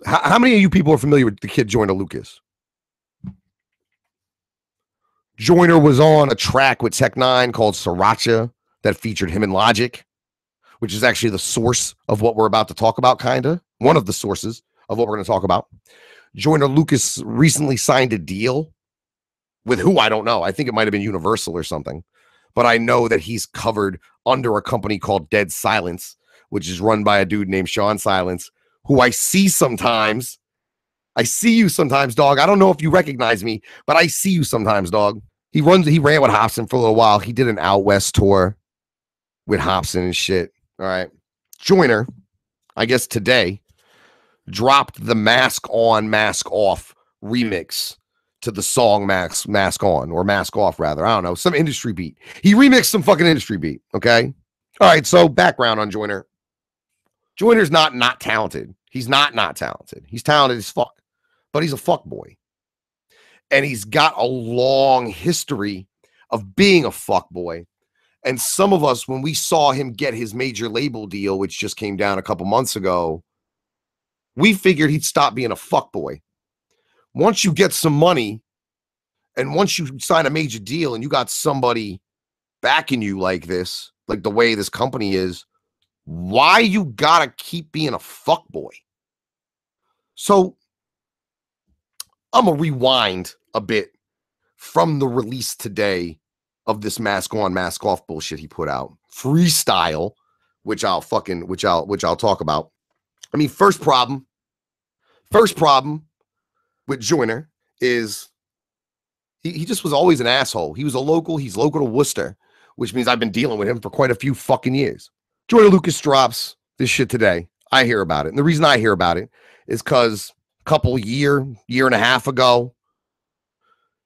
How many of you people are familiar with the kid Joyner Lucas? Joyner was on a track with Tech N9ne called Sriracha that featured him and Logic, which is actually the source of what we're about to talk about, kind of. One of the sources of what we're going to talk about. Joyner Lucas recently signed a deal with who I don't know. I think it might have been Universal or something. But I know that he's covered under a company called Dead Silence, which is run by a dude named Sean Silence, who I see sometimes. I see you sometimes, dog. I don't know if you recognize me, but I see you sometimes, dog. He ran with Hobson for a little while. He did an Out West tour with Hobson and shit. All right. Joyner, I guess today, dropped the Mask On, Mask Off remix to the song Mask On, or Mask Off, rather. I don't know. Some industry beat. He remixed some fucking industry beat. Okay. All right. So background on Joyner. Joyner's not talented. He's not talented. He's talented as fuck. But he's a fuck boy. And he's got a long history of being a fuck boy. And some of us, when we saw him get his major label deal, which just came down a couple months ago, we figured he'd stop being a fuck boy. Once you get some money, and once you sign a major deal and you got somebody backing you like this, like the way this company is, why you gotta keep being a fuck boy? So I'm gonna rewind a bit from the release today of this Mask On, Mask Off bullshit he put out. Freestyle, which I'll talk about. I mean, first problem with Joyner is he just was always an asshole. He's local to Worcester, which means I've been dealing with him for quite a few fucking years. Joyner Lucas drops this shit today. I hear about it. And the reason I hear about it is because a couple year and a half ago,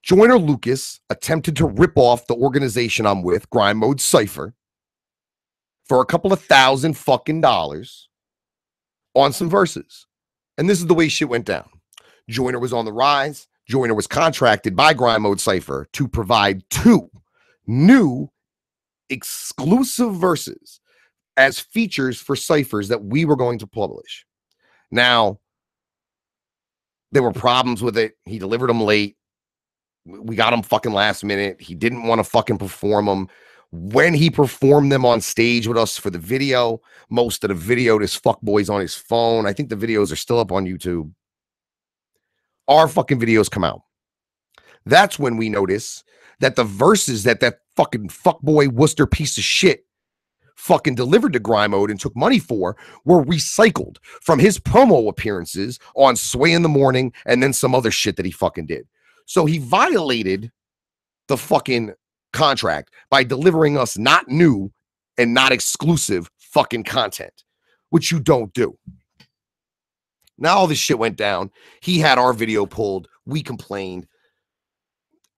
Joyner Lucas attempted to rip off the organization I'm with, Grind Mode Cypher, for a couple of $1,000 fucking dollars on some verses. And this is the way shit went down. Joyner was on the rise. Joyner was contracted by Grind Mode Cypher to provide 2 new exclusive verses as features for ciphers that we were going to publish. Now, there were problems with it. He delivered them late. We got him fucking last minute. He didn't want to fucking perform them. When he performed them on stage with us for the video, most of the video, this fuckboy's on his phone. I think the videos are still up on YouTube. Our fucking videos come out. That's when we notice that the verses that fucking fuckboy Worcester piece of shit fucking delivered to Grind Mode and took money for were recycled from his promo appearances on Sway in the Morning and then some other shit that he fucking did. So he violated the fucking contract by delivering us not new and not exclusive fucking content, which you don't do. Now all this shit went down. He had our video pulled. We complained.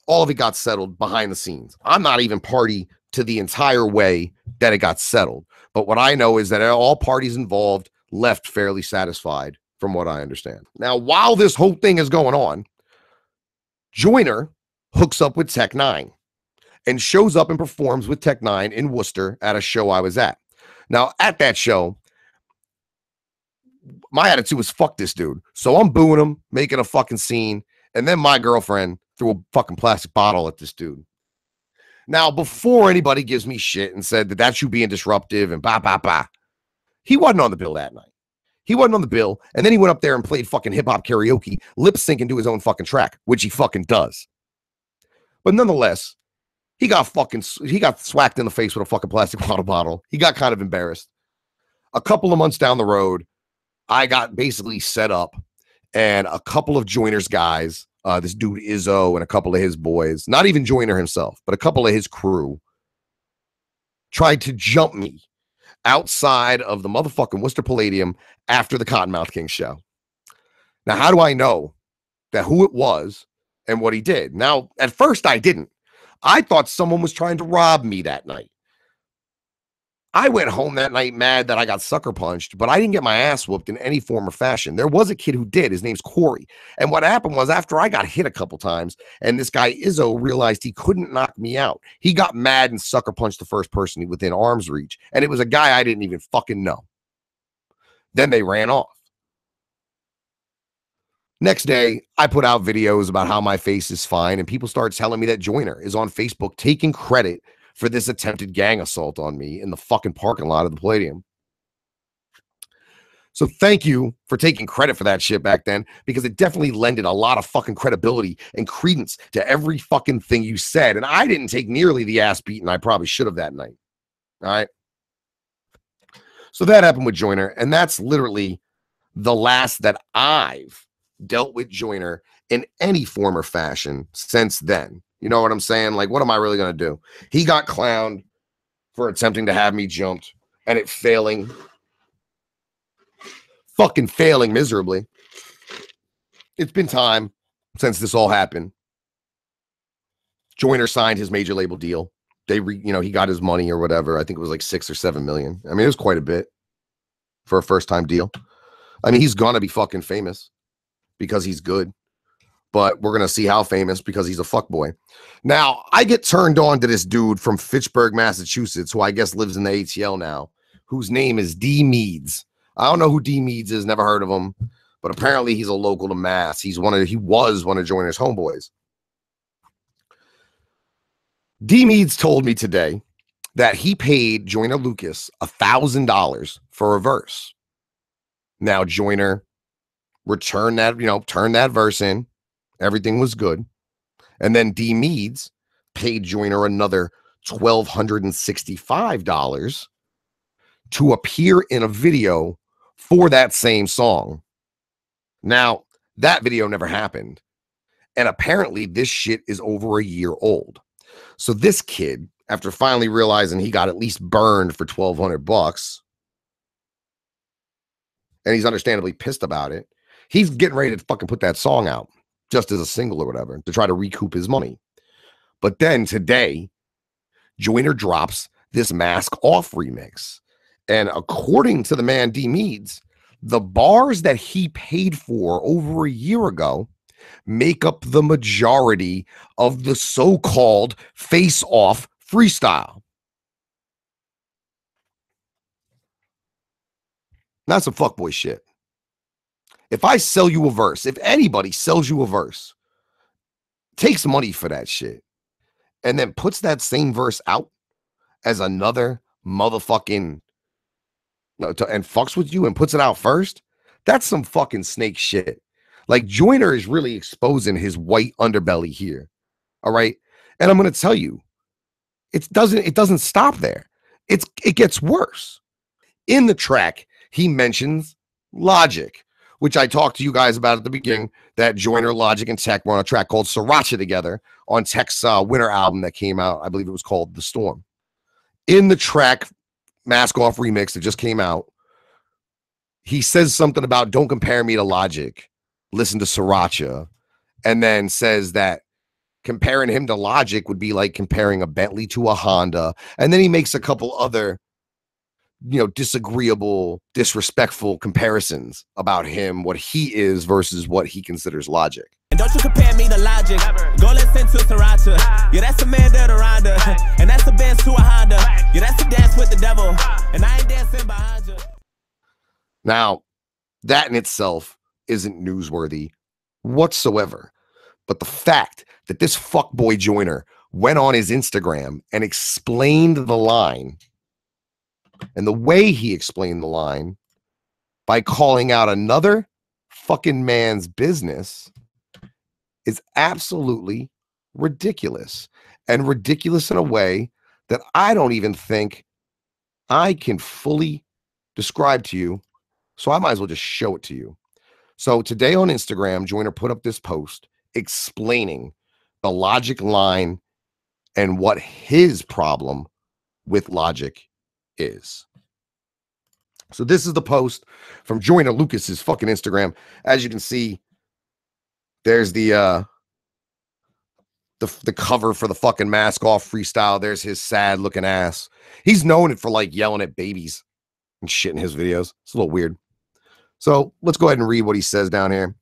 All of it got settled behind the scenes. I'm not even party to the entire way that it got settled. But what I know is that all parties involved left fairly satisfied from what I understand. Now, while this whole thing is going on, Joyner hooks up with Tech N9ne and shows up and performs with Tech N9ne in Worcester at a show I was at. Now, at that show, my attitude was fuck this dude. So I'm booing him, making a fucking scene, and then my girlfriend threw a fucking plastic bottle at this dude. Now, before anybody gives me shit and said that that's you being disruptive and he wasn't on the bill that night. He wasn't on the bill, and then he went up there and played fucking hip-hop karaoke, lip-syncing to his own fucking track, which he fucking does. But nonetheless, he got swacked in the face with a fucking plastic water bottle. He got kind of embarrassed. A couple of months down the road, I got basically set up, and a couple of Joyner's guys, this dude Izzo and a couple of his boys, not even Joyner himself, but a couple of his crew, tried to jump me outside of the motherfucking Worcester Palladium after the Cottonmouth King show. Now, how do I know that who it was and what he did? Now, at first, I didn't. I thought someone was trying to rob me that night. I went home that night mad that I got sucker punched, but I didn't get my ass whooped in any form or fashion. There was a kid who did. His name's Corey. And what happened was after I got hit a couple times and this guy Izzo realized he couldn't knock me out, he got mad and sucker punched the first person within arm's reach. And it was a guy I didn't even fucking know. Then they ran off. Next day, I put out videos about how my face is fine, and people start telling me that Joyner is on Facebook taking credit for this attempted gang assault on me in the fucking parking lot of the Palladium. So thank you for taking credit for that shit back then, because it definitely lended a lot of fucking credibility and credence to every fucking thing you said. And I didn't take nearly the ass beating I probably should have that night. All right. So that happened with Joyner, and that's literally the last that I've dealt with Joyner in any form or fashion since then. You know what I'm saying? Like, what am I really going to do? He got clowned for attempting to have me jumped and it failing. Fucking failing miserably. It's been time since this all happened. Joyner signed his major label deal. He got his money or whatever. I think it was like 6 or 7 million. I mean, it was quite a bit for a first-time deal. I mean, he's gonna be fucking famous because he's good, but we're gonna see how famous because he's a fuckboy. Now, I get turned on to this dude from Fitchburg, Massachusetts, who I guess lives in the ATL now, whose name is D. Meads. I don't know who D. Meads is, never heard of him, but apparently he's a local to Mass. He was one of Joyner's homeboys. D. Meads told me today that he paid Joyner Lucas $1,000 for a verse. Now Joyner returned that, turned that verse in. Everything was good. And then D. Meads paid Joyner another $1,265 to appear in a video for that same song. Now, that video never happened. And apparently this shit is over a year old. So this kid, after finally realizing he got at least burned for $1,200, and he's understandably pissed about it, he's getting ready to fucking put that song out just as a single or whatever to try to recoup his money. But then today, Joyner drops this Mask Off remix. And according to the man D. Meads, the bars that he paid for over a year ago make up the majority of the so-called face-off freestyle. That's some fuckboy shit. If I sell you a verse, if anybody sells you a verse, takes money for that shit, and then puts that same verse out as another motherfucking and fucks with you and puts it out first, that's some fucking snake shit. Like, Joyner is really exposing his white underbelly here. All right. And I'm going to tell you, it doesn't stop there. It gets worse. In the track, he mentions Logic, which I talked to you guys about at the beginning, that Joyner, Logic, and Tech were on a track called Sriracha together on Tech's winter album that came out. I believe it was called The Storm. In the track Mask Off remix that just came out, he says something about don't compare me to Logic, listen to Sriracha, and then says that comparing him to Logic would be like comparing a Bentley to a Honda. And then he makes a couple other, disagreeable, disrespectful comparisons about him, what he is versus what he considers Logic. And don't you compare me to Logic. Go listen to Sriracha. Yeah, that's a man that around her. And that's a Benz to a Honda. Yeah, that's a dance with the devil. And I ain't dancing behind you. Now, that in itself isn't newsworthy whatsoever. But the fact that this fuckboy Joyner went on his Instagram and explained the line, and the way he explained the line by calling out another fucking man's business, is absolutely ridiculous. And ridiculous in a way that I don't even think I can fully describe to you. So I might as well just show it to you. So today on Instagram, Joyner put up this post explaining the Logic line and what his problem with Logic is. So this is the post from Joyner Lucas's fucking Instagram. As you can see, there's the cover for the fucking Mask Off freestyle. There's his sad looking ass. He's known for like yelling at babies and shit in his videos. It's a little weird. So let's go ahead and read what he says down here.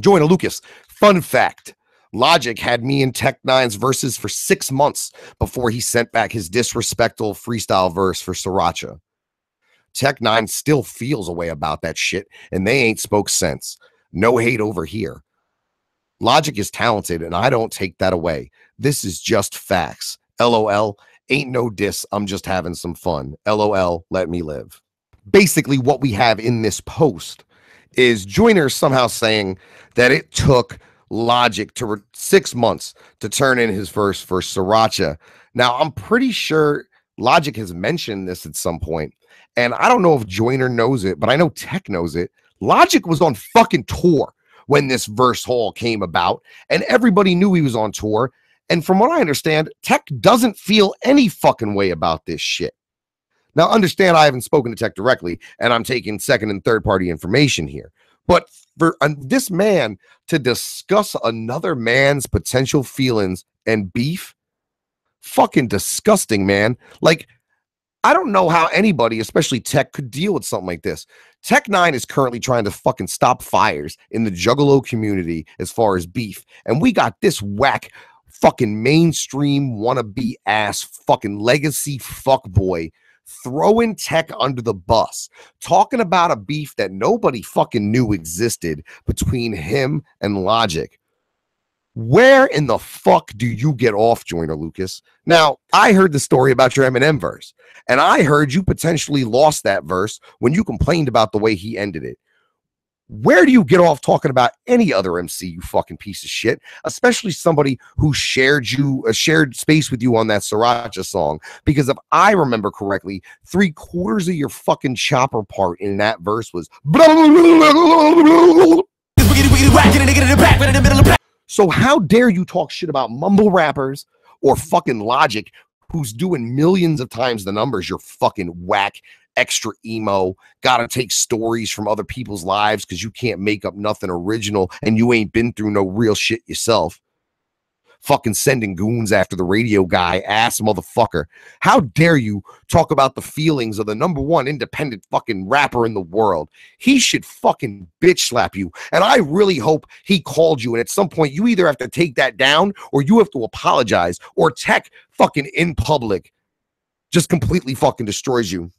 Joyner Lucas, fun fact. Logic had me in Tech N9ne's verses for 6 months before he sent back his disrespectful freestyle verse for Sriracha. Tech N9ne still feels a way about that shit, and they ain't spoke since. No hate over here. Logic is talented, and I don't take that away. This is just facts. LOL. Ain't no diss. I'm just having some fun. LOL. Let me live. Basically, what we have in this post is Joyner somehow saying that it took Logic to 6 months to turn in his verse for Sriracha. Now, I'm pretty sure Logic has mentioned this at some point, and I don't know if Joyner knows it, but I know Tech knows it. Logic was on fucking tour when this verse haul came about, and everybody knew he was on tour. And from what I understand, Tech doesn't feel any fucking way about this shit. Now, understand, I haven't spoken to Tech directly, and I'm taking second and third party information here. But for this man to discuss another man's potential feelings and beef, fucking disgusting, man. Like, I don't know how anybody, especially Tech, could deal with something like this. Tech N9ne is currently trying to fucking stop fires in the Juggalo community as far as beef. And we got this whack fucking mainstream wannabe ass fucking legacy fuckboy throwing Tech under the bus, talking about a beef that nobody fucking knew existed between him and Logic. Where in the fuck do you get off, Joyner Lucas? Now, I heard the story about your Eminem verse, and I heard you potentially lost that verse when you complained about the way he ended it. Where do you get off talking about any other MC, you fucking piece of shit, especially somebody who shared space with you on that Sriracha song? Because if I remember correctly, 3/4 of your fucking chopper part in that verse was so how dare you talk shit about mumble rappers or fucking Logic, who's doing millions of times the numbers? You're fucking whack, extra emo, gotta take stories from other people's lives because you can't make up nothing original and you ain't been through no real shit yourself. Fucking sending goons after the radio guy, ass motherfucker. How dare you talk about the feelings of the #1 independent fucking rapper in the world? He should fucking bitch slap you. And I really hope he called you, and at some point you either have to take that down or you have to apologize, or Tech fucking in public just completely fucking destroys you.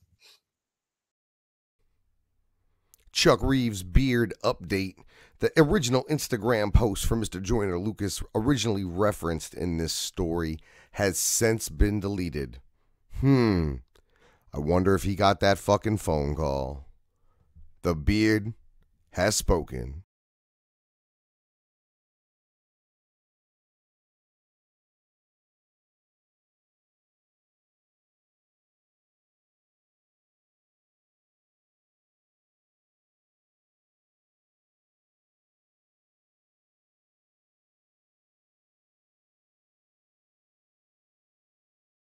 Chuck Reeves beard update. The original Instagram post from Mr. Joyner Lucas, originally referenced in this story, has since been deleted. I wonder if he got that fucking phone call. The beard has spoken.